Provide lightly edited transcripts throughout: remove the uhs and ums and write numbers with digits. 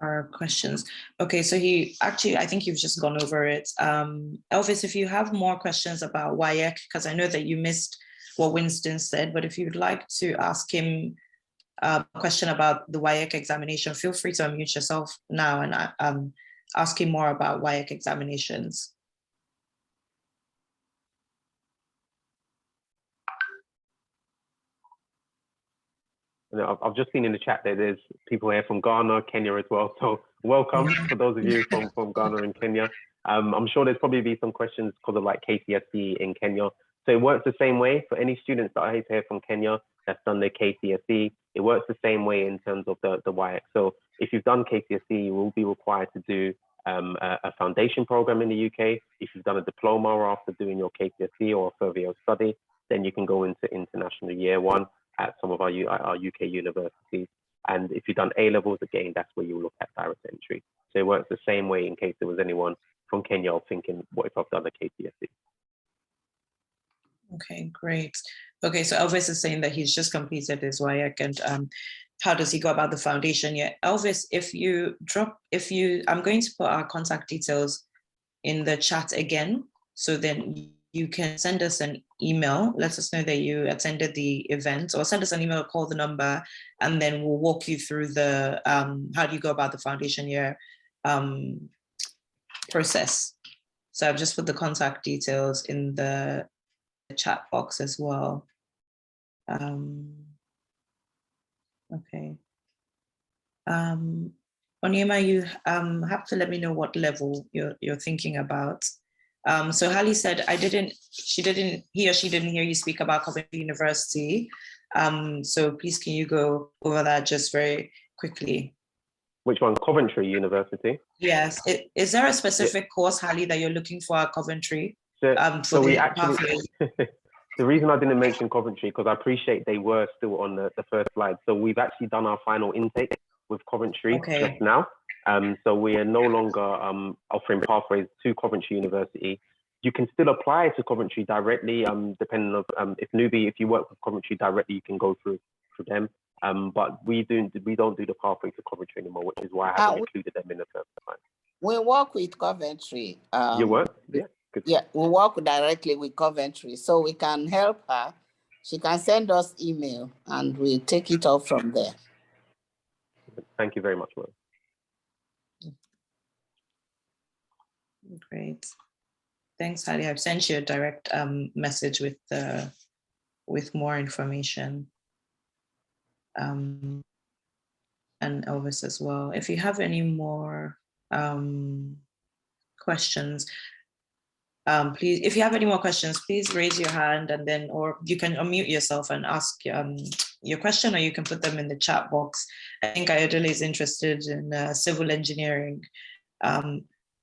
our questions. Okay, so I think you've just gone over it. Elvis, if you have more questions about WIAC, because I know that you missed what Winston said, but if you'd like to ask him a question about the WIAC examination, feel free to unmute yourself now and ask him more about WIAC examinations. I've just seen in the chat that there's people here from Ghana, Kenya as well. So welcome for those of you from Ghana and Kenya. I'm sure there's probably be some questions because of like KCSE in Kenya. So it works the same way for any students that are here from Kenya that's done their KCSE. It works the same way in terms of the WIAC. So if you've done KCSE, you will be required to do a foundation program in the UK. If you've done a diploma after doing your KCSE or a further year study, then you can go into international year one at some of our UK universities. And if you've done A-levels, again, that's where you look at direct entry. So it works the same way in case there was anyone from Kenya thinking, what if I've done the KCSE? Okay, great. Okay, so Elvis is saying that he's just completed his WIAC and how does he go about the foundation? Yeah, Elvis, I'm going to put our contact details in the chat again, so then you can send us an email, let us know that you attended the event, or send us an email, call the number, and then we'll walk you through the how do you go about the foundation year process. So I've just put the contact details in the chat box as well. Okay. Onyema, you have to let me know what level you're thinking about. So Hali said, he or she didn't hear you speak about Coventry University. So please, can you go over that just very quickly? Which one, Coventry University? Yes. Is there a specific course, Hali, that you're looking for at Coventry? So we actually, the reason I didn't mention Coventry, because I appreciate they were still on the first slide. So we've actually done our final intake with Coventry just now. So we are no longer offering pathways to Coventry University. You can still apply to Coventry directly, depending on if you work with Coventry directly, you can go through them. But we don't do the pathway to Coventry anymore, which is why I haven't included them in the first time. We work with Coventry. You work? Yeah. Good. Yeah, we work directly with Coventry, so we can help her. She can send us email, and we'll take it off from there. Thank you very much, Will. Great. Thanks, Hali. I've sent you a direct message with more information. And Elvis as well. If you have any more questions, please, if you have any more questions, please raise your hand, and then, or you can unmute yourself and ask your question, or you can put them in the chat box. I think Ayodele is interested in civil engineering,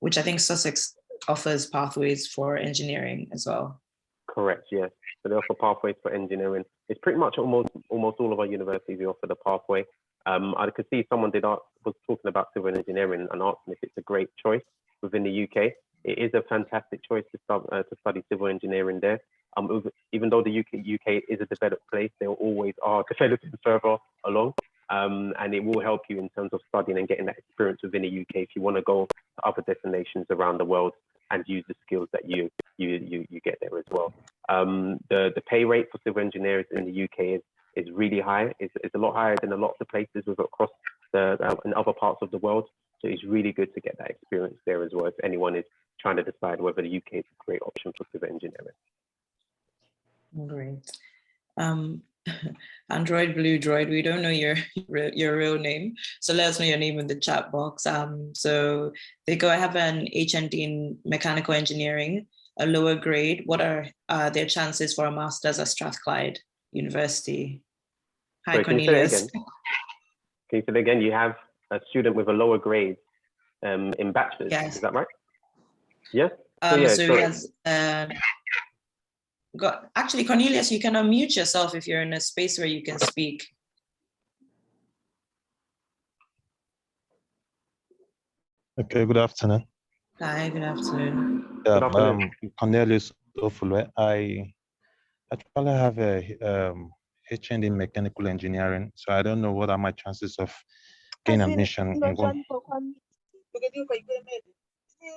which I think Sussex offers pathways for engineering as well. Correct, yes. So they offer pathways for engineering. It's pretty much almost all of our universities, we offer the pathway. I could see someone was talking about civil engineering and asked me if it's a great choice within the UK. It is a fantastic choice to study civil engineering there. Even though the UK is a developed place, there always are developing further along. And it will help you in terms of studying and getting that experience within the UK if you want to go to other destinations around the world and use the skills that you get there as well. The pay rate for civil engineers in the UK is really high. It's a lot higher than a lot of the places across in other parts of the world. So it's really good to get that experience there as well if anyone is trying to decide whether the UK is a great option for civil engineering. Great. Android Blue Droid, we don't know your real name, so let us know your name in the chat box. So they go, I have an HND in mechanical engineering, a lower grade. What are their chances for a master's at Strathclyde University? Hi, sorry, Cornelius. Can you say that again? You have a student with a lower grade in bachelor's, yes. Is that right? Yes? Actually, Cornelius, you can unmute yourself if you're in a space where you can speak. Okay, good afternoon. Hi, good afternoon. Yeah, Good afternoon. Cornelius Ofulwe. I actually have a HND in mechanical engineering. So I don't know what are my chances of getting admission and going.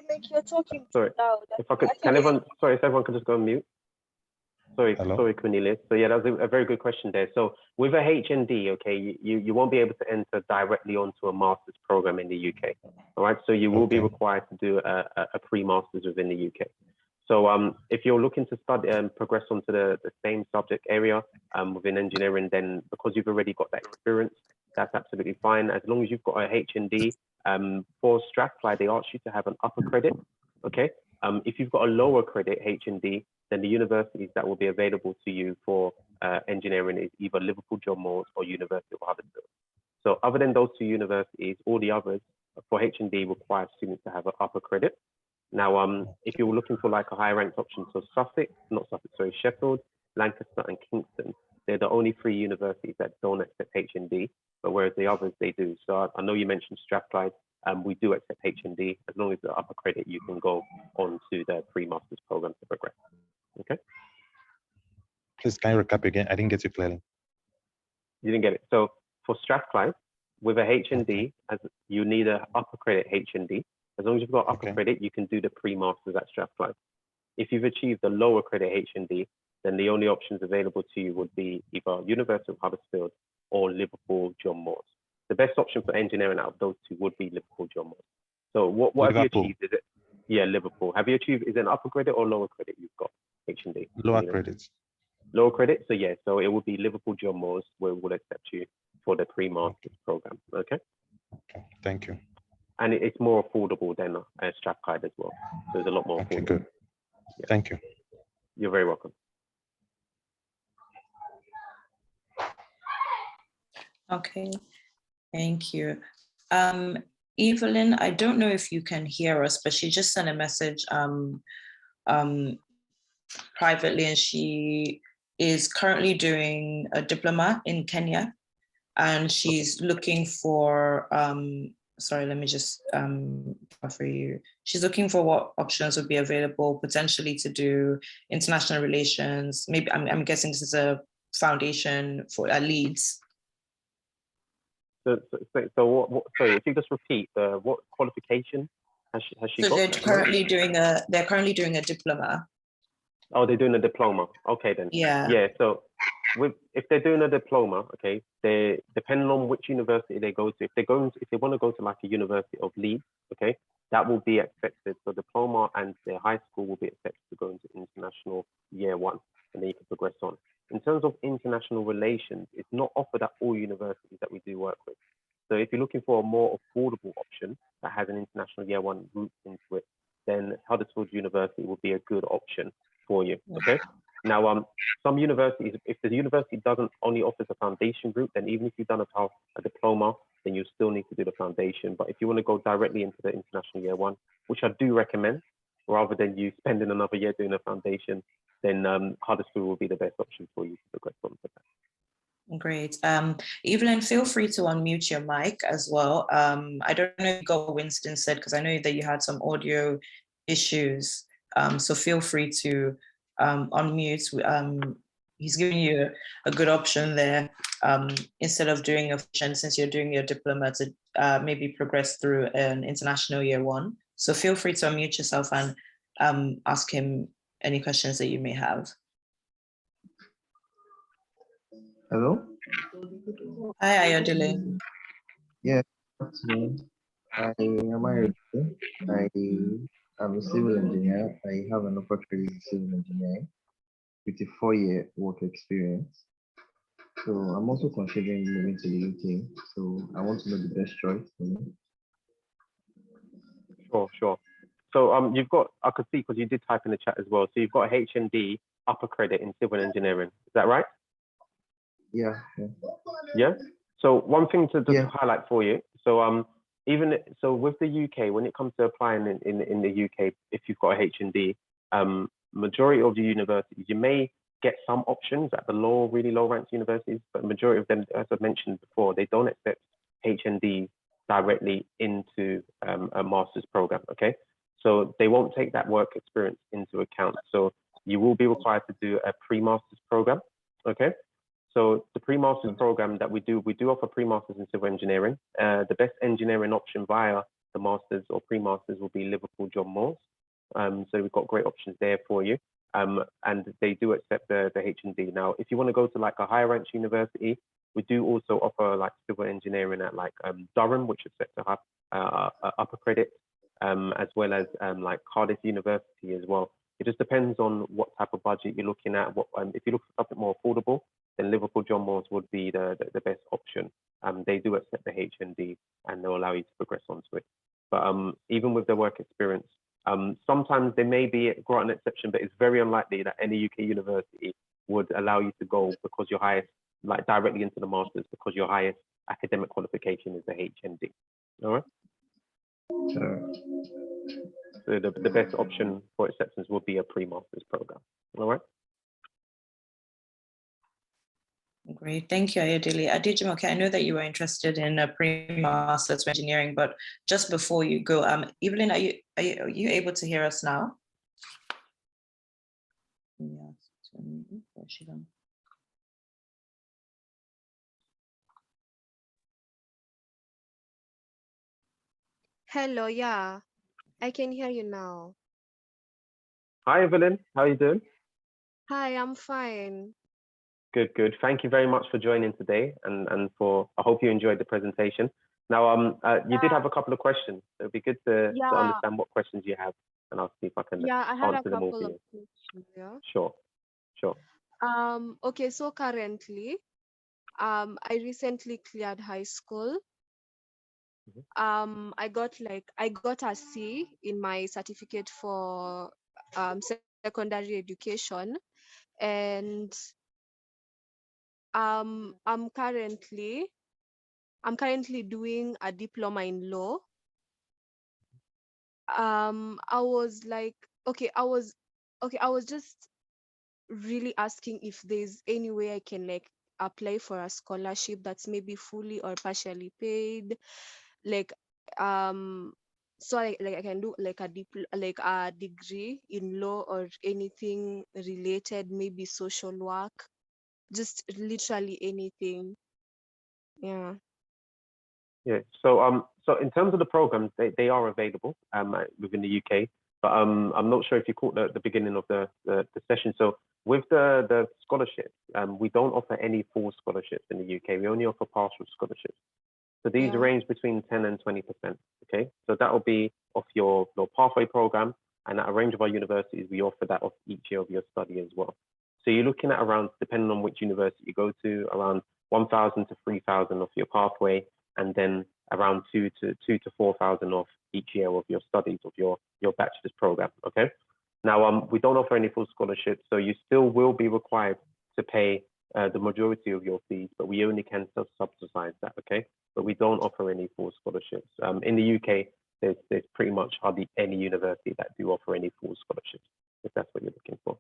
Like you're talking Sorry, loud. if I could, can everyone, sorry, if everyone could just go on mute. Sorry, Hello? sorry, Cornelius. So yeah, that was a very good question there. So with a HND, okay, you won't be able to enter directly onto a master's program in the UK. All right, so you will be Okay. required to do a pre-master's within the UK. So if you're looking to study and progress onto the same subject area within engineering, then because you've already got that experience, that's absolutely fine. As long as you've got a HND, for Strathclyde, they ask you to have an upper credit, okay? If you've got a lower credit HND, then the universities that will be available to you for engineering is either Liverpool John Moores or University of Huddersfield. So other than those two universities, all the others for HND require students to have an upper credit. Now, if you're looking for like a higher ranked option, so Sheffield, Lancaster and Kingston, they're the only three universities that don't accept HND, but whereas the others, they do. So I know you mentioned Strathclyde, we do accept HND. As long as the upper credit, you can go on to the pre-master's program to progress. Okay. Please, can you recap again? I didn't get you clearly. You didn't get it. So for Strathclyde, with a HND, as you need an upper credit HND. As long as you've got upper Okay. credit, you can do the pre-masters at Strathclyde. If you've achieved a lower credit HND, then the only options available to you would be either University of Huddersfield or Liverpool John Moores. The best option for engineering out of those two would be Liverpool John Moores. So what have you Liverpool. achieved? Is it? Yeah, Liverpool. Have you achieved, is it an upper credit or lower credit you've got HND? Lower credits. Lower credit, so yeah, so it would be Liverpool John Moores where we'll accept you for the pre-masters program, okay? Okay, thank you. And it's more affordable than Strathclyde as well. So it's a lot more Okay, affordable. good. Yeah. Thank you. You're very welcome. Okay, thank you. Evelyn, I don't know if you can hear us, but she just sent a message privately, and she is currently doing a diploma in Kenya, and she's looking for, sorry, let me just offer you. She's looking for what options would be available potentially to do international relations. Maybe I'm guessing this is a foundation for Leeds. So what, sorry, if you just repeat, what qualification has she So got? they're currently doing a diploma. Oh, they're doing a diploma. Okay then. Yeah. Yeah. So if they're doing a diploma, okay, they depending on which university they go to. If they want to go to like a University of Leeds, okay, that will be accepted. So diploma and their high school will be accepted to go into international year one, and then you can progress on. In terms of international relations, it's not offered at all universities that we do work with. So if you're looking for a more affordable option that has an international year one route into it, then Huddersfield University will be a good option for you, okay? Now, some universities, if the university doesn't only offers a foundation route, then even if you've done a diploma, then you still need to do the foundation. But if you want to go directly into the international year one, which I do recommend, rather than you spending another year doing a foundation, then Huddersfield will be the best option for you to progress on to that. Great. Evelyn, feel free to unmute your mic as well. I don't know if what Winston said, because I know that you had some audio issues. So feel free to unmute. He's giving you a good option there. Instead of doing a function, since you're doing your diploma, to maybe progress through an international year one. So feel free to unmute yourself and ask him any questions that you may have. Hello? Hi, Ayodele. Yeah, good afternoon. I am Ayodele. I am a civil engineer. I have an upper credit in civil engineering with a 4-year work experience. So I'm also considering moving to the UK. So I want to know the best choice for me. Sure. So you've got, I could see because you did type in the chat as well. So you've got a HND upper credit in civil engineering. Is that right? Yeah. Yeah. So one thing to just Yeah. highlight for you. So even so with the UK, when it comes to applying in the UK, if you've got a HND, majority of the universities, you may get some options at the really low ranked universities, but majority of them, as I mentioned before, they don't accept HND directly into a master's program. Okay. So they won't take that work experience into account. So you will be required to do a pre-master's program. Okay. So pre-master's program that we do offer pre-masters in civil engineering. The best engineering option via the masters or pre-masters will be Liverpool John Moores. So we've got great options there for you. And they do accept the H&D. Now, if you want to go to like a higher ranked university, we do also offer like civil engineering at like Durham, which accepts a upper credit, as well as like Cardiff University as well. It just depends on what type of budget you're looking at. What if you look for something more affordable, then Liverpool John Moores would be the best option. They do accept the H&D and they'll allow you to progress onto it. But even with the work experience, sometimes there may be an exception, but it's very unlikely that any UK university would allow you to go because your highest, like directly into the masters, because your highest academic qualification is the H&D. All right. Sure. So the best option for acceptance would be a pre-masters program. All right. Great, thank you, Ayodele. Adejumoke, I know that you were interested in a pre-masters for engineering, but just before you go, Evelyn, are you able to hear us now? Yes. Where's she gone? Hello, yeah, I can hear you now. Hi, Evelyn. How are you doing? Hi, I'm fine. Good, good. Thank you very much for joining today, and for I hope you enjoyed the presentation. Now, you did have a couple of questions. So it'd be good to Yeah, understand what questions you have, and I'll see if I can yeah, I had a answer them all couple for of you. questions, yeah. Sure, sure. Okay, so currently, I recently cleared high school. I got a C in my certificate for secondary education, and I'm currently doing a diploma in law. I was just really asking if there's any way I can like apply for a scholarship that's maybe fully or partially paid, like so I can do like a degree in law or anything related, maybe social work, just literally anything. Yeah. Yeah. So in terms of the programs, they are available within the UK, but I'm not sure if you caught the beginning of the session. So with the scholarships, we don't offer any full scholarships in the UK. We only offer partial scholarships. So these Yeah. range between 10 and 20%. Okay. So that will be of your pathway program, and at a range of our universities, we offer that of each year of your study as well. So you're looking at around, depending on which university you go to, around 1,000 to 3,000 of your pathway, and then around 2,000 to 4,000 of each year of your studies of your bachelor's program. Okay. Now, we don't offer any full scholarships, so you still will be required to pay the majority of your fees, but we only can subsidize that. Okay. But we don't offer any full scholarships. In the UK, there's pretty much hardly any university that do offer any full scholarships, if that's what you're looking for.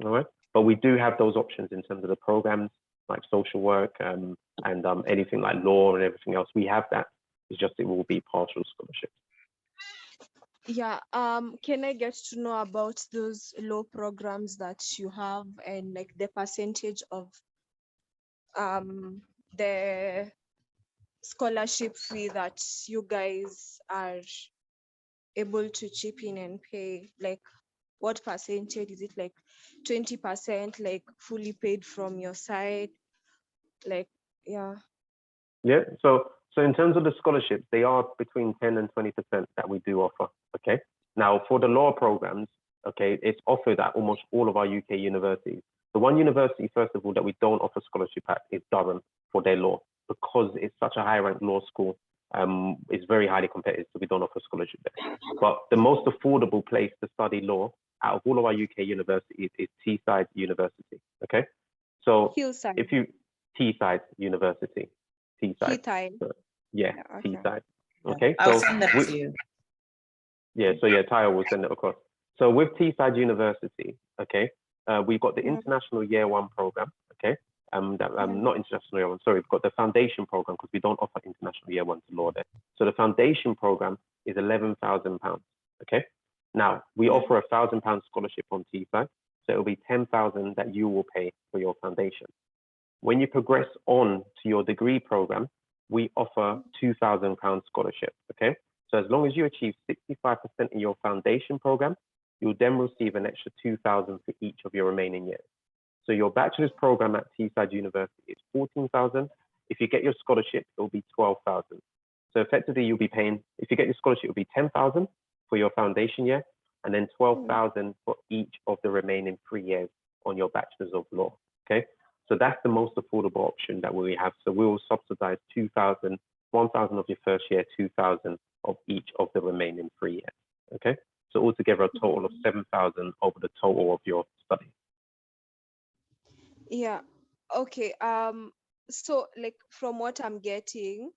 All right. But we do have those options in terms of the programs, like social work and anything like law and everything else. We have that. It's just it will be partial scholarships. Yeah. Can I get to know about those law programs that you have and like the percentage of the scholarship fee that you guys are able to chip in and pay? Like, what percentage is it? Like 20%, like fully paid from your side? Like, yeah. Yeah. So in terms of the scholarships, they are between 10 and 20% that we do offer. Okay. Now for the law programs, okay, it's offered at almost all of our UK universities. The one university, first of all, that we don't offer scholarship at is Durham for their law, because it's such a high ranked law school. It's very highly competitive, so we don't offer scholarship there. But the most affordable place to study law out of all of our UK universities is Teesside University. Okay. So Hillside. if you Teesside University. Teesside. Teesside. So, yeah, Yeah, okay. Teesside. Okay. I'll So send that to you. yeah, so yeah, Taya will send it across. So with Teesside University, okay, we've got the Yeah. International Year One program, okay, not International Year One, sorry, we've got the Foundation program, because we don't offer International Year One to law there. So the Foundation program is £11,000, okay. Now we offer £1,000 scholarship on Teesside, so it'll be 10,000 that you will pay for your foundation. When you progress on to your degree program, we offer £2,000 scholarship, okay? So as long as you achieve 65% in your foundation program, you'll then receive an extra 2,000 for each of your remaining years. So your bachelor's program at Teesside University is 14,000. If you get your scholarship, it'll be 12,000. So effectively, you'll be paying, if you get your scholarship, it'll be 10,000 for your foundation year, and then 12,000 for each of the remaining 3 years on your bachelor's of law, okay? So that's the most affordable option that we have. So we will subsidize 2,000, 1,000 of your first year, 2,000 of each of the remaining 3 years, okay? So altogether a total of 7,000 over the total of your study. Yeah. Okay. So like from what I'm getting,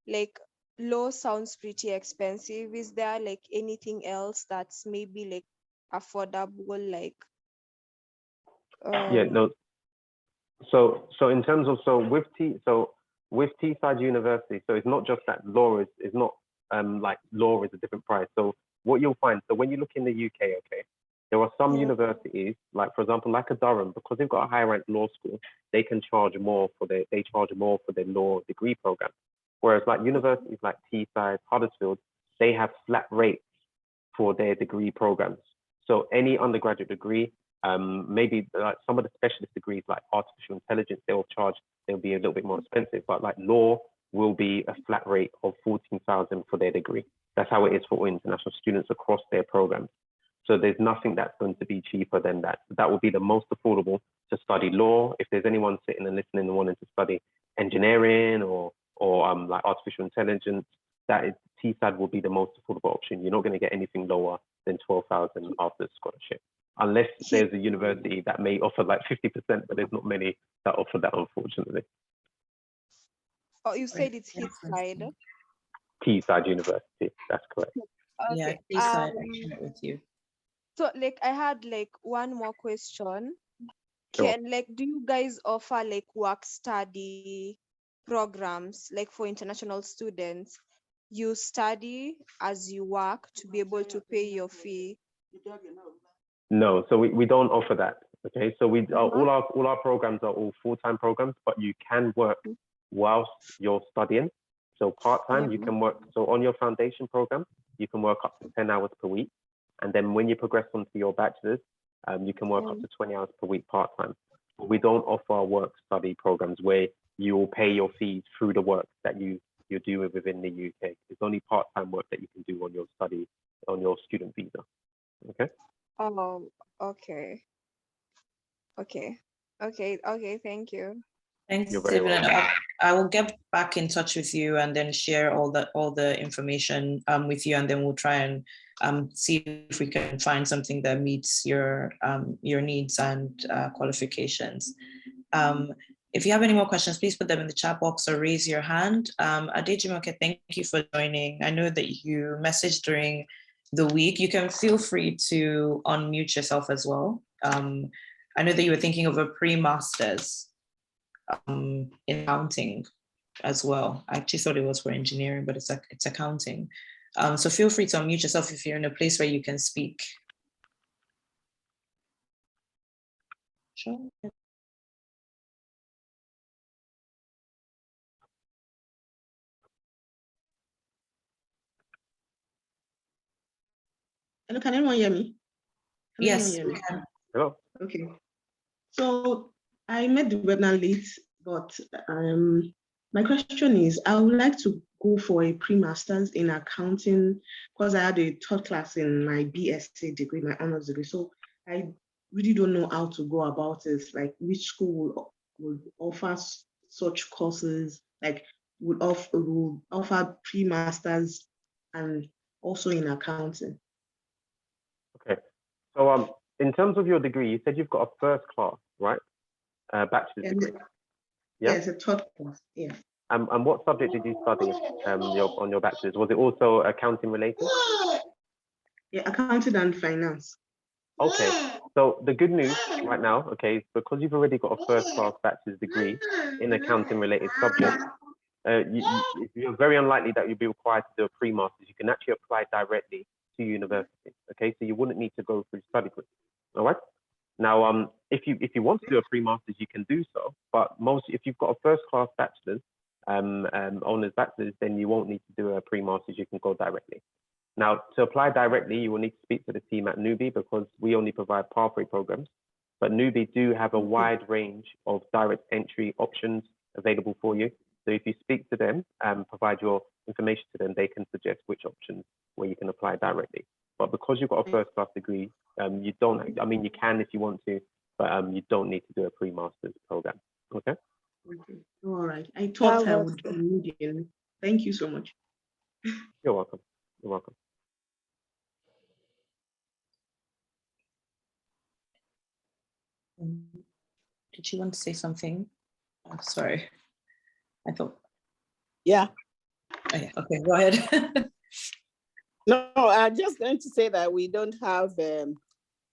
like law sounds pretty expensive. Is there like anything else that's maybe like affordable, like Yeah, no. So in terms of with Teesside University, so it's not just that law is not like law is a different price. So what you'll find, so when you look in the UK, okay, there are some universities, like for example, like a Durham, because they've got a high ranked law school, they can charge more for their law degree program. Whereas like universities like Teesside, Huddersfield, they have flat rates for their degree programs. So any undergraduate degree, maybe like some of the specialist degrees like artificial intelligence, they'll be a little bit more expensive, but like law will be a flat rate of 14,000 for their degree. That's how it is for international students across their programs. So there's nothing that's going to be cheaper than that. That will be the most affordable to study law. If there's anyone sitting and listening and wanting to study engineering or like artificial intelligence, that is Teesside will be the most affordable option. You're not going to get anything lower than 12,000 after scholarship, unless there's a university that may offer like 50%, but there's not many that offer that, unfortunately. Oh, you said it's Teesside. Teesside University, that's correct. Yeah, Okay. Teesside, I share it with you. So like I had like one more question. Sure. Do you guys offer like work study programs like for international students? You study as you work to be able to pay your fee. No, so we don't offer that. Okay, so we all our programs are all full-time programs, but you can work whilst you're studying. So part-time, you can work. So on your foundation program, you can work up to 10 hours per week, and then when you progress onto your bachelor's, you can work up to 20 hours per week part-time. But we don't offer work study programs where you will pay your fees through the work that you're doing within the UK. It's only part-time work that you can do on your study, on your student visa. Okay. Oh, okay. Okay. Thank you. Thanks, You're very Evelyn. welcome. I will get back in touch with you and then share all the information with you, and then we'll try and see if we can find something that meets your needs and qualifications. If you have any more questions, please put them in the chat box or raise your hand. Adejimoke, thank you for joining. I know that you messaged during the week. You can feel free to unmute yourself as well. I know that you were thinking of a pre-masters in accounting as well. I actually thought it was for engineering, but it's accounting. So feel free to unmute yourself if you're in a place where you can speak. Sure. Hello, can anyone hear me? Can Yes, anyone hear we me? can. Hello. Okay. So I made the webinar late, but my question is, I would like to go for a pre-masters in accounting because I had a third class in my BSc degree, my honors degree. So I really don't know how to go about it, like which school would offer such courses, like would offer pre-masters and also in accounting. Okay. So in terms of your degree, you said you've got a first class, right? Bachelor's degree. Yeah? Yes, a third class. Yeah. And what subject did you study on your bachelor's? Was it also accounting related? Yeah, accounting and finance. Okay. So the good news right now, okay, because you've already got a first class bachelor's degree in accounting related subjects, you're very unlikely that you'll be required to do a pre-master's. You can actually apply directly to university. Okay, so you wouldn't need to go through study group. All right. Now, if you want to do a pre-master's, you can do so. But if you've got a first-class bachelor's, honors bachelor's, then you won't need to do a pre-master's. You can go directly. Now, to apply directly, you will need to speak to the team at Newbie because we only provide pathway programs. But Newbie do have a wide range of direct entry options available for you. So if you speak to them and provide your information to them, they can suggest which options where you can apply directly. But because you've got a first class degree, you don't, I mean, you can if you want to, but you don't need to do a pre-master's program. Okay. All right. I thought I would need it. Thank you so much. You're welcome. You're welcome. Did you want to say something? Oh, sorry. I thought. Yeah. Oh, yeah. Okay, go ahead. No, I'm just going to say that we don't have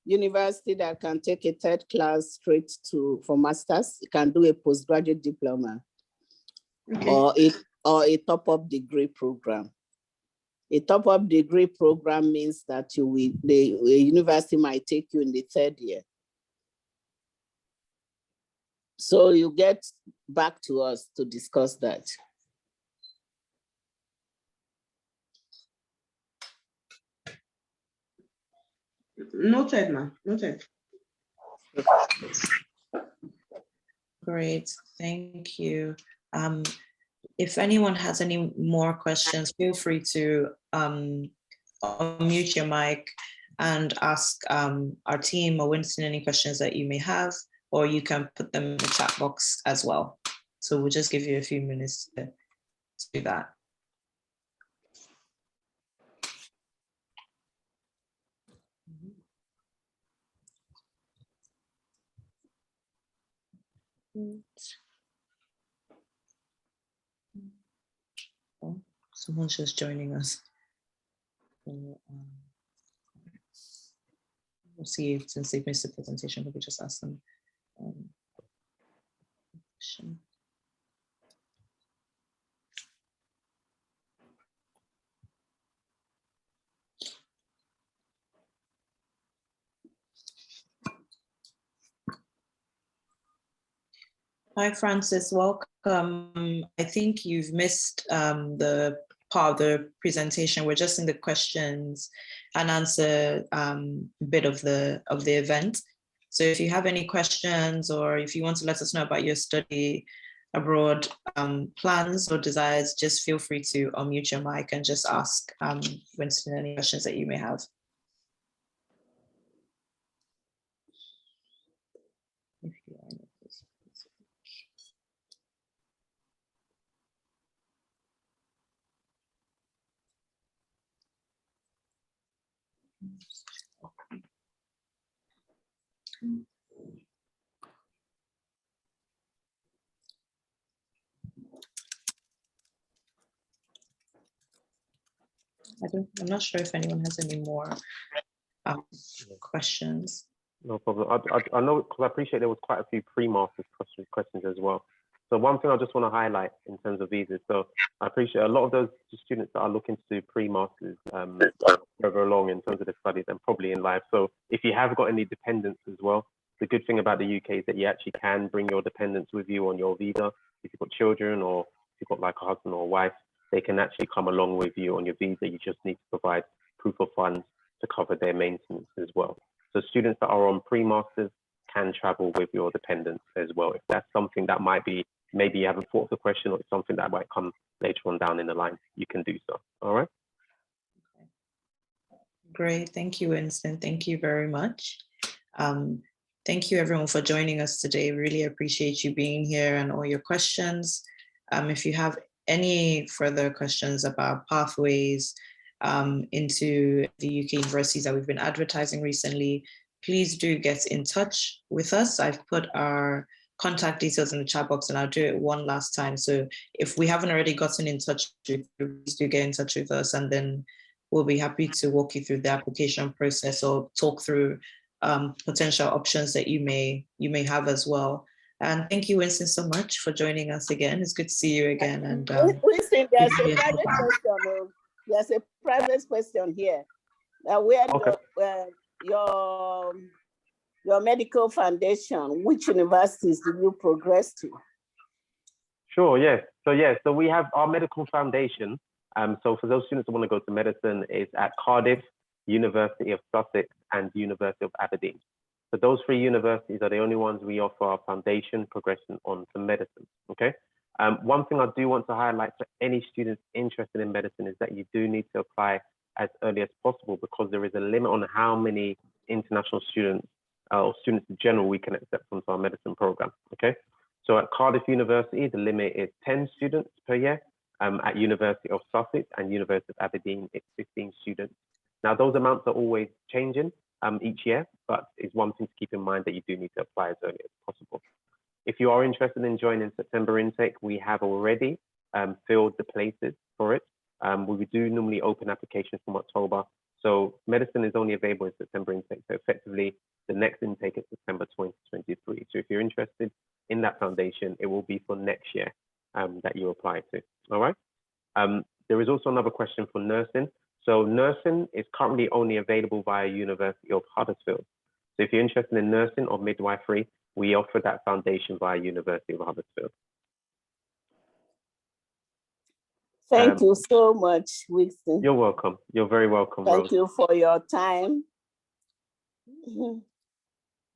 university that can take a third class straight for masters. You can do a postgraduate diploma or a top-up degree program. A top-up degree program means that the university might take you in the third year. So you get back to us to discuss that. Noted, ma'am. Noted. Great, thank you. If anyone has any more questions, feel free to unmute your mic and ask our team or Winston any questions that you may have, or you can put them in the chat box as well. So we'll just give you a few minutes to do that. Oh, someone's just joining us. So, we'll see if, since they've missed the presentation, we could just ask them. Question. Hi, Francis, welcome. I think you've missed the part of the presentation. We're just in the questions and answer bit of the event. So if you have any questions or if you want to let us know about your study abroad plans or desires, just feel free to unmute your mic and just ask Winston any questions that you may have. If you are in it. I'm not sure if anyone has any more questions. No problem. I know, because I appreciate there was quite a few pre-masters questions as well. So one thing I just want to highlight in terms of visas. So I appreciate a lot of those students that are looking to do pre-masters further along in terms of the studies and probably in life. So if you have got any dependents as well, the good thing about the UK is that you actually can bring your dependents with you on your visa. If you've got children or if you've got like a husband or a wife, they can actually come along with you on your visa. You just need to provide proof of funds to cover their maintenance as well. So students that are on pre-masters can travel with your dependents as well. If that's something that might be, maybe you haven't thought of the question or it's something that might come later on down in the line, you can do so. All right. Great. Thank you, Winston. Thank you very much. Thank you everyone for joining us today. Really appreciate you being here and all your questions. If you have any further questions about pathways into the UK universities that we've been advertising recently, please do get in touch with us. I've put our contact details in the chat box and I'll do it one last time. So if we haven't already gotten in touch with you, please do get in touch with us and then we'll be happy to walk you through the application process or talk through potential options that you may have as well. And thank you, Winston, so much for joining us again. It's good to see you again. And Winston, there's a private question. There's a private question here. Where okay. your your medical foundation, which universities did you progress to? Sure, yes. So we have our medical foundation. So for those students who want to go to medicine, it's at Cardiff, University of Sussex, and University of Aberdeen. So those three universities are the only ones we offer our foundation progression on to medicine, okay? One thing I do want to highlight for any students interested in medicine is that you do need to apply as early as possible, because there is a limit on how many international students or students in general we can accept onto our medicine program, okay? So at Cardiff University, the limit is 10 students per year. At University of Sussex and University of Aberdeen, it's 15 students. Now, those amounts are always changing each year, but it's one thing to keep in mind that you do need to apply as early as possible. If you are interested in joining September intake, we have already filled the places for it. We do normally open applications from October. So medicine is only available in September intake. So effectively, the next intake is September 2023. So if you're interested in that foundation, it will be for next year that you apply to. All right. There is also another question for nursing. So nursing is currently only available via University of Huddersfield. So if you're interested in nursing or midwifery, we offer that foundation via University of Huddersfield. Thank you so much, Winston. You're welcome. You're very welcome, Thank Rose. you for your time.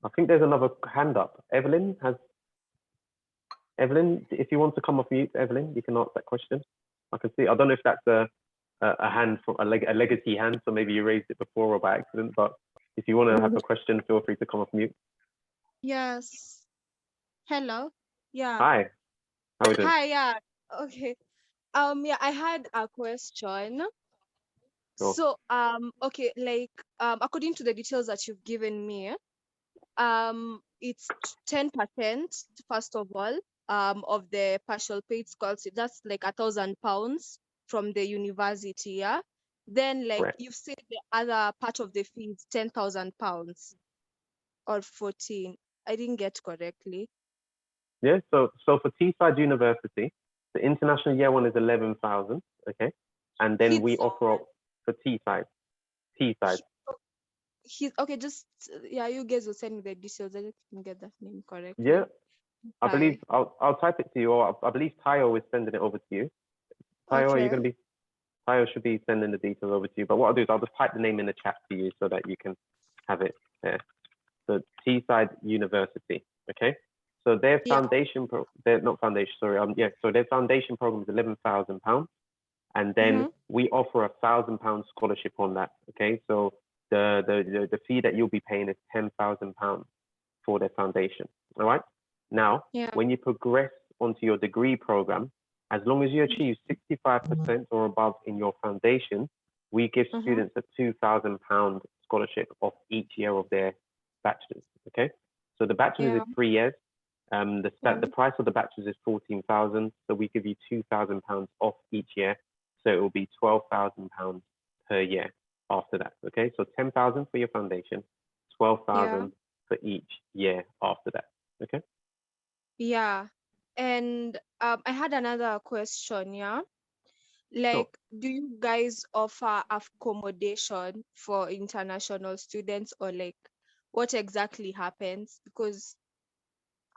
I think there's another hand up. Evelyn, if you want to come off mute, Evelyn, you can ask that question. I can see, I don't know if that's a hand, from a legacy hand, so maybe you raised it before or by accident, but if you want to have a question, feel free to come off mute. Yes. Hello. Yeah. Hi, how are we doing? Hi. Yeah. Okay. Yeah, I had a question. Sure. So, okay, like, according to the details that you've given me, it's 10%, first of all, of the partial paid scholarship. That's like £1,000 from the university, yeah? Then, like, Correct. you've said the other part of the fee is £10,000 or 14. I didn't get correctly. Yeah, so for Teesside University, the international year one is 11,000, okay? And then we offer up for Teesside. Okay, just yeah, you guys will send me the details. I just didn't get that name correctly. Yeah, I Hi. believe I'll type it to you, or I believe Tayo is sending it over to you. Tayo, are you Okay. going to be? Tayo should be sending the details over to you. But what I'll do is I'll just type the name in the chat to you so that you can have it there. So Teesside University, okay? So their foundation, so their foundation program is £11,000, and then we offer £1,000 scholarship on that, okay? So the fee that you'll be paying is £10,000 for their foundation, all right? Now, when you progress onto your degree program, as long as you achieve 65% or above in your foundation, we give students a £2,000 scholarship off each year of their bachelor's, okay? So the bachelor's is 3 years. The price of the bachelor's is 14,000, so we give you £2,000 off each year, so it will be £12,000 per year after that, okay? So 10,000 for your foundation, 12,000 for each year after that, okay? Yeah, and I had another question, yeah? Like, do you guys offer accommodation for international students, or like what exactly happens? Because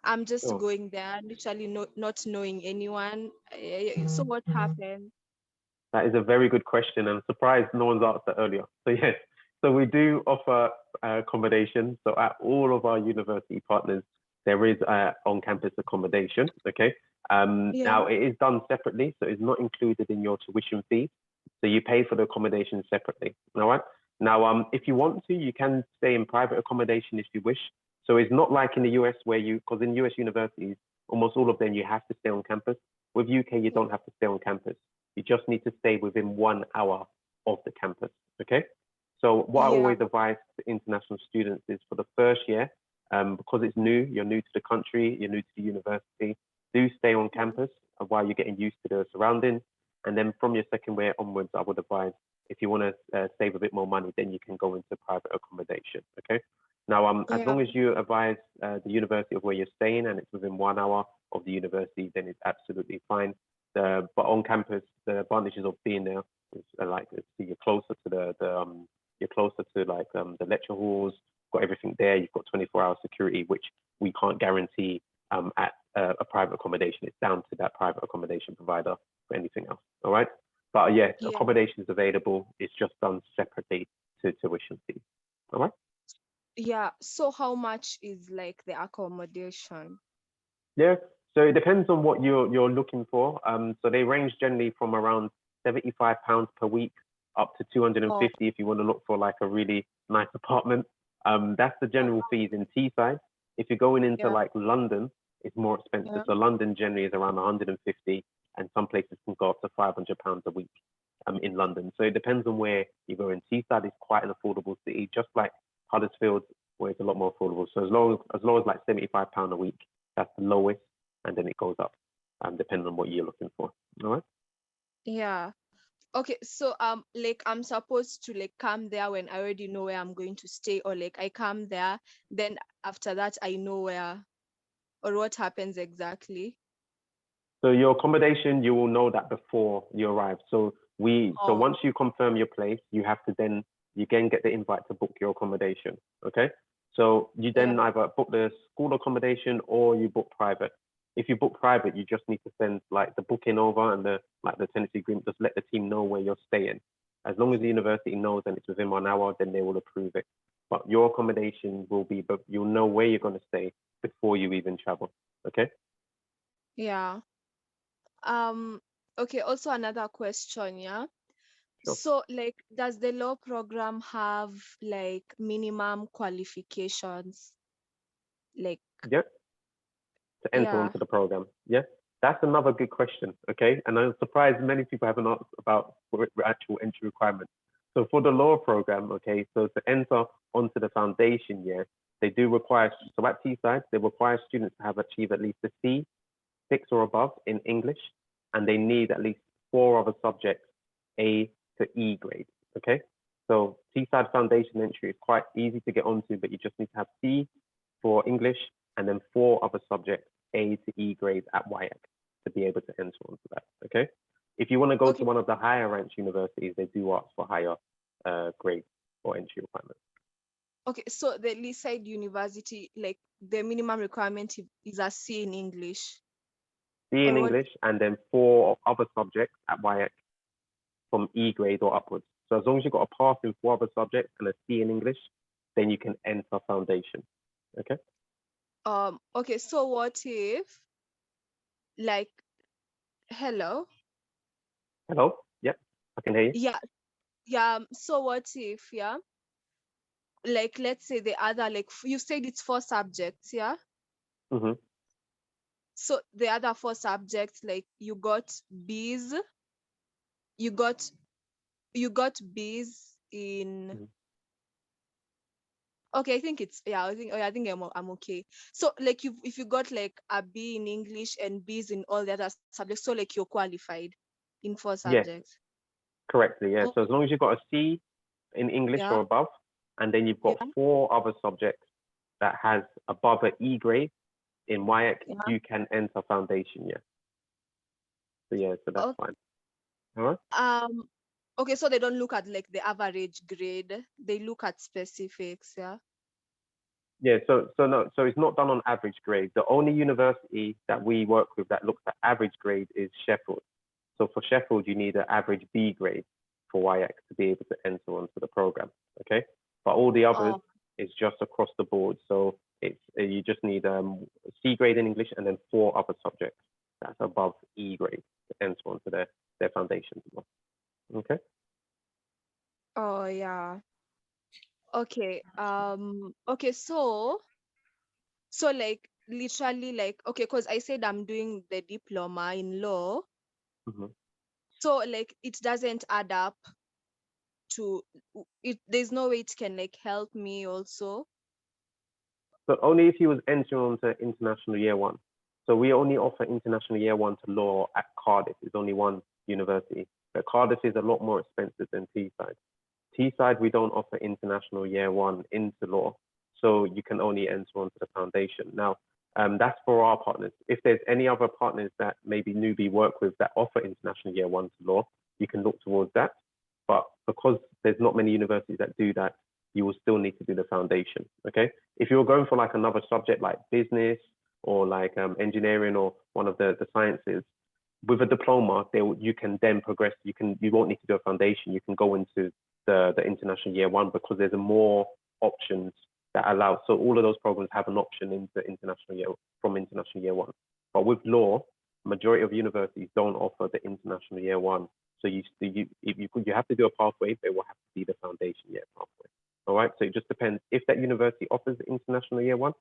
I'm just going there, literally not knowing anyone. So what happens? That is a very good question. I'm surprised no one's asked that earlier. So yes, so we do offer accommodation. So at all of our university partners, there is on-campus accommodation, okay? Now it is done separately, so it's not included in your tuition fees. So you pay for the accommodation separately, all right? Now, if you want to, you can stay in private accommodation if you wish. So it's not like in the US where because in US universities, almost all of them, you have to stay on campus. With UK, you don't have to stay on campus. You just need to stay within 1 hour of the campus, okay? So what I always advise to international students is for the first year, because it's new, you're new to the country, you're new to the university, do stay on campus while you're getting used to the surroundings. And then from your second year onwards, I would advise if you want to save a bit more money, then you can go into private accommodation, okay? Now, as long as you advise the university of where you're staying and it's within 1 hour of the university, then it's absolutely fine. But on campus, the advantages of being there is you're closer to the lecture halls, got everything there. You've got 24-hour security, which we can't guarantee at a private accommodation. It's down to that private accommodation provider for anything else. All right. But yeah, Yeah. accommodation is available. It's just done separately to tuition fees. All right. Yeah. So how much is like the accommodation? Yeah. So it depends on what you're looking for. So they range generally from around £75 per week up to 250 if you want to look for like a really nice apartment. That's the general fees in Teesside. If you're going into Yeah. like London, it's more expensive. Yeah. So London generally is around 150, and some places can go up to £500 a week in London. So it depends on where you go. In Teesside is quite an affordable city, just like Huddersfield, where it's a lot more affordable. So as low as like £75 a week, that's the lowest, and then it goes up, depending on what you're looking for. All right. Yeah. Okay, so like I'm supposed to like come there when I already know where I'm going to stay, or like I come there, then after that I know where or what happens exactly. So your accommodation, you will know that before you arrive. So once you confirm your place, you have to then you can get the invite to book your accommodation. Okay. So you then either book the school accommodation or you book private. If you book private, you just need to send like the booking over and the tenancy agreement. Just let the team know where you're staying. As long as the university knows and it's within 1 hour, then they will approve it. But your accommodation will be, but you'll know where you're going to stay before you even travel. Okay. Yeah. Okay, also another question, yeah. Sure. So like does the law program have like minimum qualifications? Like Yeah. To enter onto the program. Yeah. That's another good question. Okay. And I'm surprised many people haven't asked about actual entry requirements. So for the law program, okay, so to enter onto the foundation, yeah, they do require, so at Teesside, they require students to have achieved at least a C6 or above in English, and they need at least 4 other subjects, A to E grade. Okay. So Teesside foundation entry is quite easy to get onto, but you just need to have C for English and then 4 other subjects, A to E grades at WIAC, to be able to enter onto that. Okay. If you want to go to one of the higher ranked universities, they do ask for higher grades or entry requirements. okay, so the Leaside University, like the minimum requirement is a C in English. C in Or what- English and then 4 other subjects at WIAC from E grade or upwards. So as long as you've got a pass in 4 other subjects and a C in English, then you can enter foundation. Okay. Okay, so what if like hello? Hello. Yep. I can hear you. Yeah, yeah. So what if, yeah? Like let's say the other, like you said it's 4 subjects, yeah? Mm-hmm. So the other 4 subjects, like you got B's, you got B's in Mhm. okay, I think it's I think I'm okay. So like if you got like a B in English and B's in all the other subjects, so like you're qualified in 4 Yes, subjects. correctly. Yeah. Oh, So as long as you've got a C in English yeah, or above, and then you've got yeah, 4 other subjects that has above an E grade in WIAC, yeah. you can enter foundation. Yeah. So yeah, so that's Oh, fine. All right. okay, so they don't look at like the average grade, they look at specifics, yeah. Yeah. So no. So it's not done on average grade. The only university that we work with that looks at average grade is Sheffield. So for Sheffield, you need an average B grade for WIAC to be able to enter onto the program. Okay. But all the others Oh, is just across the board. So it's you just need C grade in English and then 4 other subjects that's above E grade to enter onto their foundation. Okay. oh yeah. Okay. Okay, so like literally like okay, because I said I'm doing the diploma in law. Mm-hmm. So like it doesn't add up to it, there's no way it can like help me also. But only if you was entering onto international year 1. So we only offer international year 1 to law at Cardiff. It's only one university. But Cardiff is a lot more expensive than Teesside. Teesside, we don't offer international year 1 into law. So you can only enter onto the foundation. Now, that's for our partners. If there's any other partners that maybe newbie work with that offer international year 1 to law, you can look towards that. But because there's not many universities that do that, you will still need to do the foundation. Okay. If you're going for like another subject like business or like engineering or one of the sciences, with a diploma, you can then progress. You won't need to do a foundation. You can go into the international year one because there's more options that allow. So all of those programs have an option into international year one. But with law, majority of universities don't offer the international year one. So you have to do a pathway, but it will have to be the foundation year pathway. All right. So it just depends. If that university offers the international year one,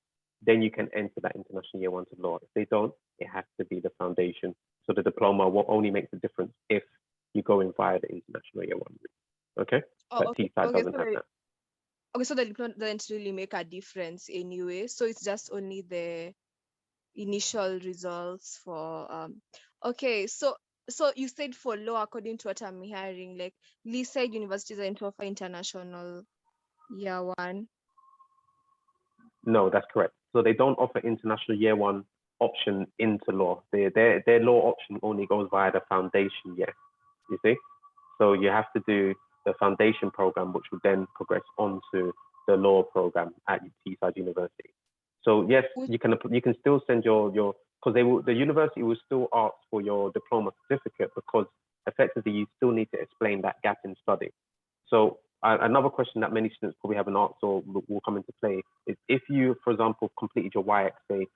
then you can enter that international year one to law. If they don't, it has to be the foundation. So the diploma will only make the difference if you go in via the international year one route. Okay. But Okay. Teesside Okay. doesn't have that. Okay, so the diploma doesn't really make a difference anyway. So it's just only the initial results for okay, so you said for law, according to what I'm hearing, like Leaside University doesn't offer international year one. No, that's correct. So they don't offer international year one option into law. Their law option only goes via the foundation year, you see? So you have to do the foundation program, which will then progress onto the law program at Teesside University. So yes, you can still send your because the university will still ask for your diploma certificate because effectively you still need to explain that gap in study. So another question that many students probably haven't asked or will come into play is if you, for example, completed your WIAC, say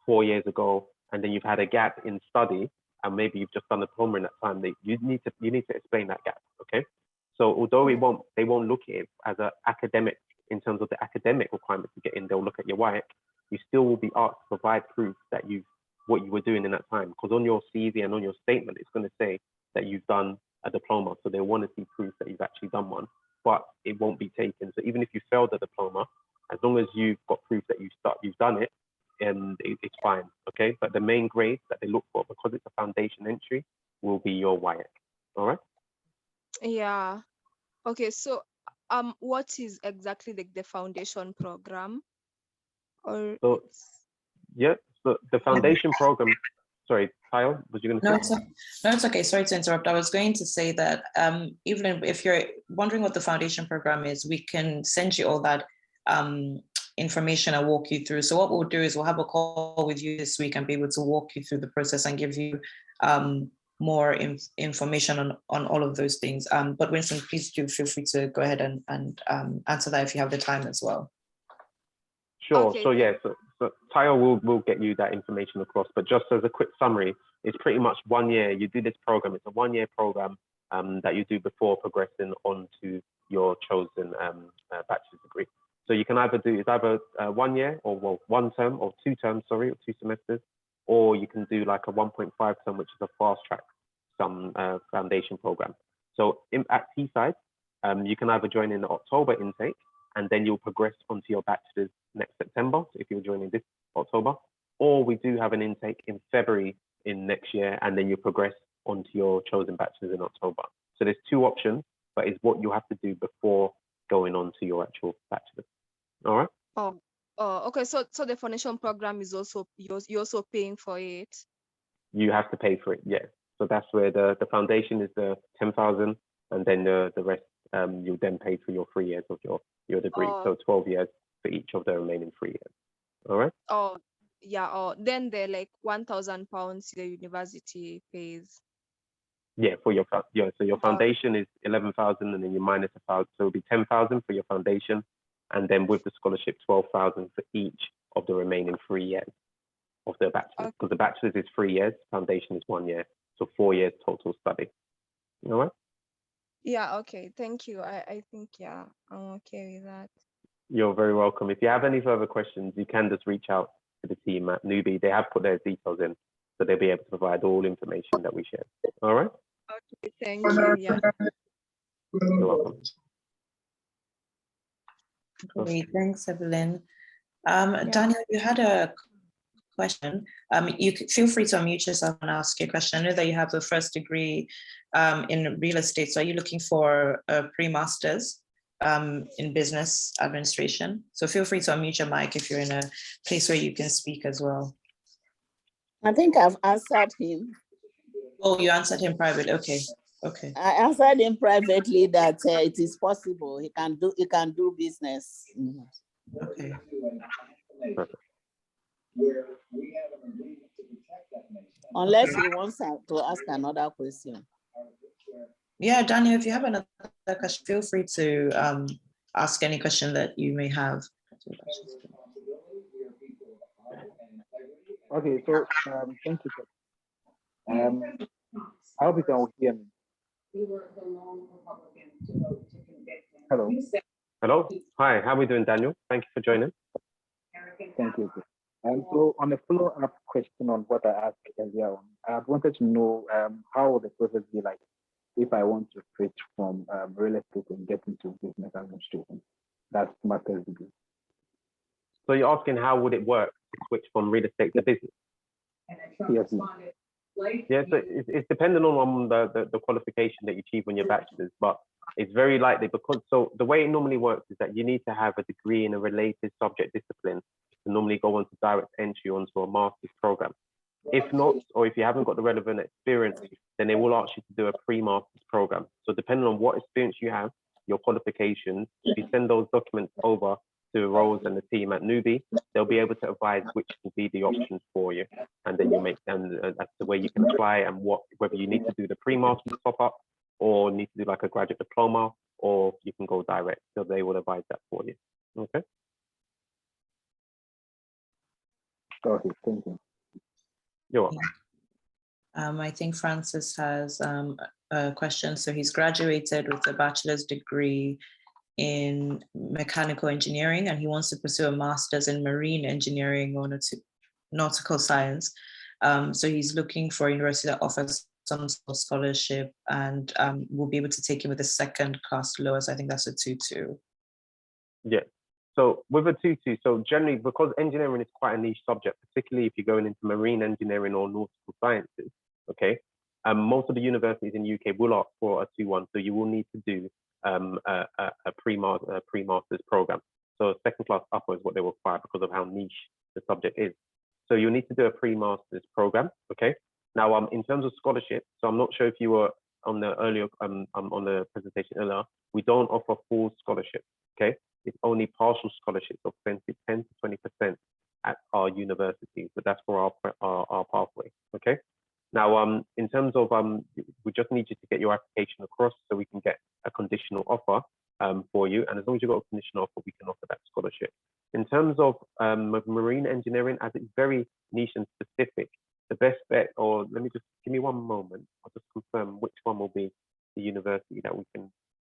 4 years ago, and then you've had a gap in study, and maybe you've just done the diploma in that time, you need to explain that gap. Okay. So although they won't look at it as an academic in terms of the academic requirements to get in, they'll look at your WIAC. You still will be asked to provide proof that what you were doing in that time, because on your CV and on your statement, it's going to say that you've done a diploma. So they want to see proof that you've actually done one, but it won't be taken. So even if you failed the diploma, as long as you've got proof that you've done it, and it's fine. Okay. But the main grade that they look for, because it's a foundation entry, will be your WIAC. All right. Yeah. Okay. So what is exactly the foundation program? Or so the foundation program. Sorry, Kyle, was you going to say? No, it's okay. Sorry to interrupt. I was going to say that even if you're wondering what the foundation program is, we can send you all that information and walk you through. So what we'll do is we'll have a call with you this week and be able to walk you through the process and give you more information on all of those things. But Winston, please do feel free to go ahead and answer that if you have the time as well. Sure. Okay, So yeah, so Tayo will get you that information across. But just as a quick summary, it's pretty much 1 year. You do this program. It's a 1 year program that you do before progressing on to your chosen bachelor's degree. So you can either do 1 year or 1 term or 2 terms, or 2 semesters, or you can do like a 1.5 term, which is a fast track foundation program. So at Teesside, you can either join in the October intake, and then you'll progress onto your bachelor's next September, if you're joining this October, or we do have an intake in February in next year, and then you progress onto your chosen bachelor's in October. So there's 2 options, but it's what you have to do before going on to your actual bachelor's. All right. Oh, okay. So the foundation program is also you're also paying for it. You have to pay for it, yeah. So that's where the foundation is the 10,000, and then the rest you then pay for your 3 years of your degree. So 12 years for each of the remaining 3 years. All right. Oh, yeah. Oh, then they're like £1,000 the university pays. Yeah, for your so your foundation is 11,000, and then you minus 1,000, so it'll be 10,000 for your foundation, and then with the scholarship 12,000 for each of the remaining 3 years of the bachelor's, because the bachelor's is 3 years, foundation is 1 year, so 4 years total study. All right. Yeah. Okay. Thank you. I think I'm okay with that. You're very welcome. If you have any further questions, you can just reach out to the team at Newbie. They have put their details in, so they'll be able to provide all information that we share. All right. Okay. Thank you. Yeah. You're welcome. Great, thanks, Evelyn. Daniel, you had a question. You could feel free to unmute yourself and ask your question. I know that you have the first degree in real estate. So are you looking for a pre-master's in business administration? So feel free to unmute your mic if you're in a place where you can speak as well. I think I've answered him. Oh, you answered him private. Okay. Okay. I answered him privately that it is possible. He can do business. Mhm. Okay. Unless he wants to ask another question. Yeah, Daniel, if you have another question, feel free to ask any question that you may have. Okay, so thank you. I hope you can hear me. Hello. Hello. Hi, how are we doing, Daniel? Thank you for joining. Thank you. So on a follow-up question on what I asked earlier on, I wanted to know how would the process be like if I want to switch from real estate and get into business administration? That's master's degree. So you're asking how would it work to switch from real estate to business? Yes. Yeah, so it's dependent on the qualification that you achieve on your bachelor's, but it's very likely because, so the way it normally works is that you need to have a degree in a related subject discipline to normally go on to direct entry onto a master's program. If not, or if you haven't got the relevant experience, then they will ask you to do a pre-master's program. So depending on what experience you have, your qualifications, if you send those documents over to Rose and the team at Newbie, they'll be able to advise which will be the options for you. And then you make them, that's the way you can apply and whether you need to do the pre-master's top up or need to do like a graduate diploma, or you can go direct. So they will advise that for you. Okay. Okay, thank you. You're welcome. I think Francis has a question. So he's graduated with a bachelor's degree in mechanical engineering, and he wants to pursue a master's in marine engineering or nautical science. So he's looking for a university that offers some sort of scholarship and will be able to take him with a second class lowest. I think that's a 2-2. Yeah. So with a 2-2, so generally, because engineering is quite a niche subject, particularly if you're going into marine engineering or nautical sciences, okay, most of the universities in the UK will ask for a 2-1, so you will need to do a pre-master's program. So second class upper is what they require because of how niche the subject is. So you'll need to do a pre-master's program, okay? Now, in terms of scholarship, so I'm not sure if you were on the earlier on the presentation earlier, we don't offer full scholarship, okay? It's only partial scholarships of 10 to 20% at our universities, but that's for our pathway, okay? Now, in terms of, we just need you to get your application across so we can get a conditional offer for you. And as long as you've got a conditional offer, we can offer that scholarship. In terms of marine engineering, as it's very niche and specific, the best bet, or let me just, give me one moment, I'll just confirm which one will be the university that we can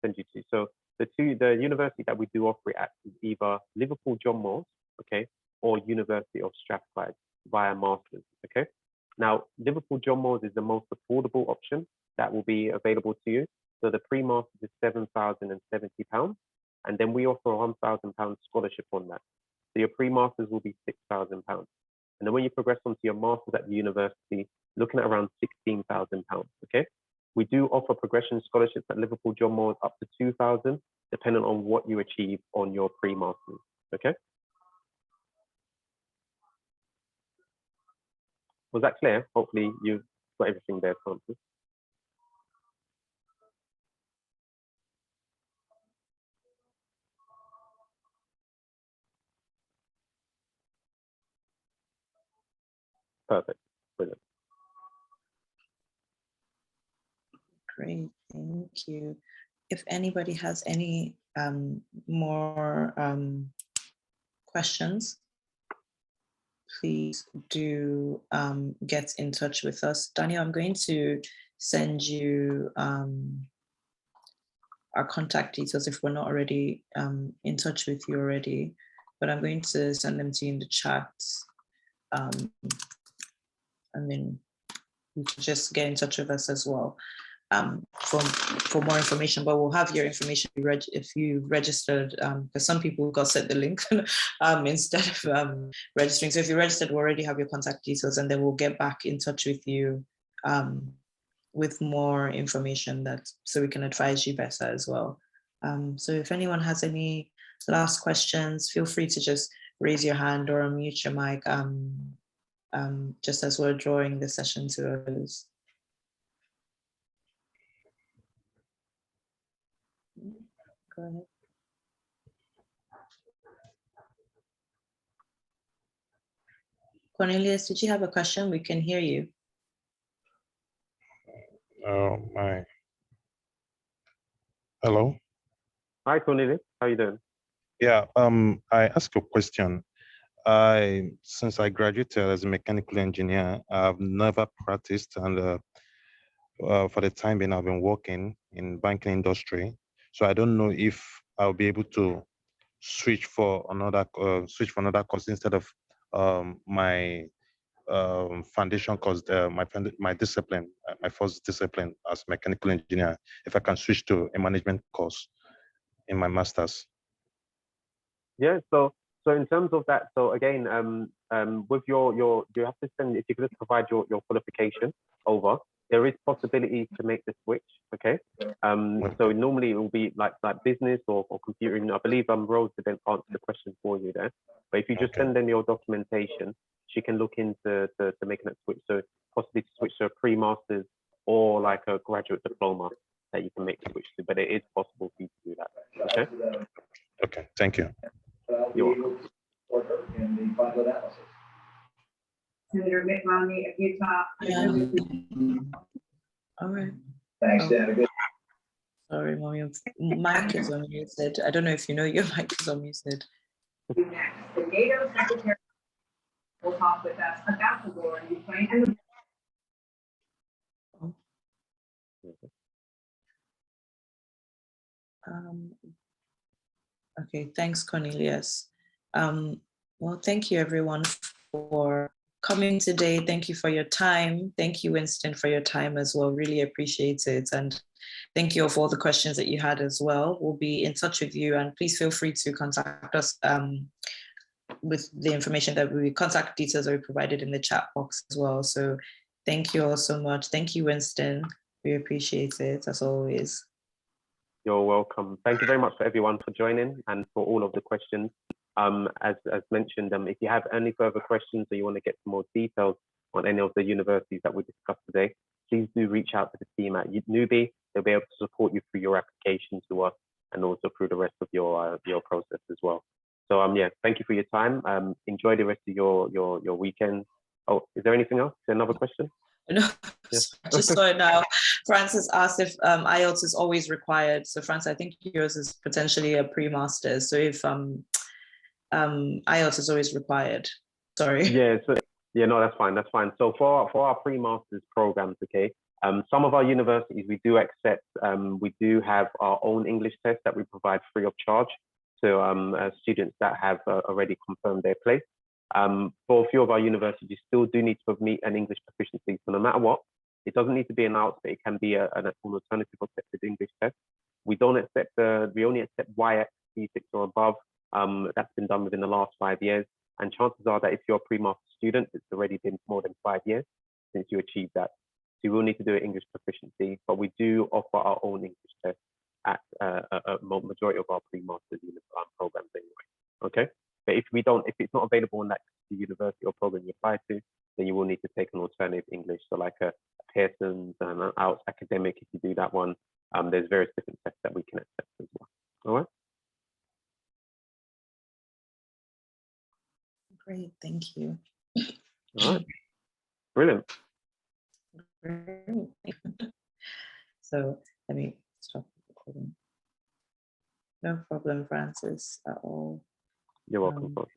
send you to. So the university that we do offer it at is either Liverpool John Moores, okay, or University of Strathclyde via Masters, okay? Now, Liverpool John Moores is the most affordable option that will be available to you. So the pre-masters is £7,070, and then we offer a £1,000 scholarship on that. So your pre-masters will be £6,000. And then when you progress onto your masters at the university, looking at around £16,000, okay? We do offer progression scholarships at Liverpool John Moores up to £2,000, depending on what you achieve on your pre-masters, okay? Was that clear? Hopefully you've got everything there, Francis. Perfect, brilliant. Great, thank you. If anybody has any more questions, please do get in touch with us. Daniel, I'm going to send you our contact details if we're not already in touch with you already, but I'm going to send them to you in the chat. And then you can just get in touch with us as well for more information, but we'll have your information if you registered, because some people got sent the link instead of registering. So if you registered, we'll already have your contact details, and then we'll get back in touch with you with more information so we can advise you better as well. So if anyone has any last questions, feel free to just raise your hand or unmute your mic just as we're drawing the session to a close. Go ahead. Cornelius, did you have a question? We can hear you. Oh my. Hello. Hi, Cornelius. How you doing? Yeah. I ask a question. Since I graduated as a mechanical engineer, I've never practiced, and for the time being, I've been working in banking industry. So I don't know if I'll be able to switch for another course instead of my foundation course, my discipline, my first discipline as mechanical engineer. If I can switch to a management course in my master's. Yeah. So in terms of that, so again, with your you have to send, if you could just provide your qualification over. There is possibility to make the switch. Okay. So normally it will be like business or computing. I believe Rose didn't answer the question for you there. But if you just send in your documentation, she can look into making that switch. So possibly to switch to a pre-masters or like a graduate diploma that you can make the switch to. But it is possible for you to do that. Okay. Okay. Thank you. You're welcome. Senator Mitt Romney of Utah. All right. Thanks, Oh. Senator. Sorry, Mommy, mic is unmuted. I don't know if you know your mic is unmuted. Next, the NATO Secretary will talk with us about the war in Ukraine and the Okay, thanks, Cornelius. Well, thank you everyone for coming today. Thank you for your time. Thank you, Winston, for your time as well. Really appreciate it. And thank you for all the questions that you had as well. We'll be in touch with you, and please feel free to contact us with the information that contact details are provided in the chat box as well. So thank you all so much. Thank you, Winston. We appreciate it as always. You're welcome. Thank you very much for everyone for joining and for all of the questions. As mentioned, if you have any further questions or you want to get some more details on any of the universities that we discussed today, please do reach out to the team at Newbie. They'll be able to support you through your application to us and also through the rest of your process as well. So yeah, thank you for your time. Enjoy the rest of your weekend. Oh, is there anything else? Is there another question? No, Yeah. I just saw it now. Francis asked if IELTS is always required. So Francis, I think yours is potentially a pre-master's. So if IELTS is always required. Sorry. Yeah, so yeah, no, that's fine. That's fine. So for our pre-masters programs, okay, some of our universities we do accept. We do have our own English test that we provide free of charge to students that have already confirmed their place. For a few of our universities, you still do need to meet an English proficiency. So no matter what, it doesn't need to be an IELTS, but it can be an alternative accepted English test. We don't accept we only accept YX, C6 or above. That's been done within the last 5 years. And chances are that if you're a pre-master student, it's already been more than 5 years since you achieved that. So you will need to do an English proficiency, but we do offer our own English test at a majority of our pre-masters programs anyway. Okay. But if it's not available in that university or program you apply to, then you will need to take an alternative English. So like a Pearson's and an IELTS academic, if you do that one, there's various different tests that we can accept as well. All right. Great, thank you. All right. Brilliant. So let me stop recording. No problem, Francis, at all. You're welcome, Francis.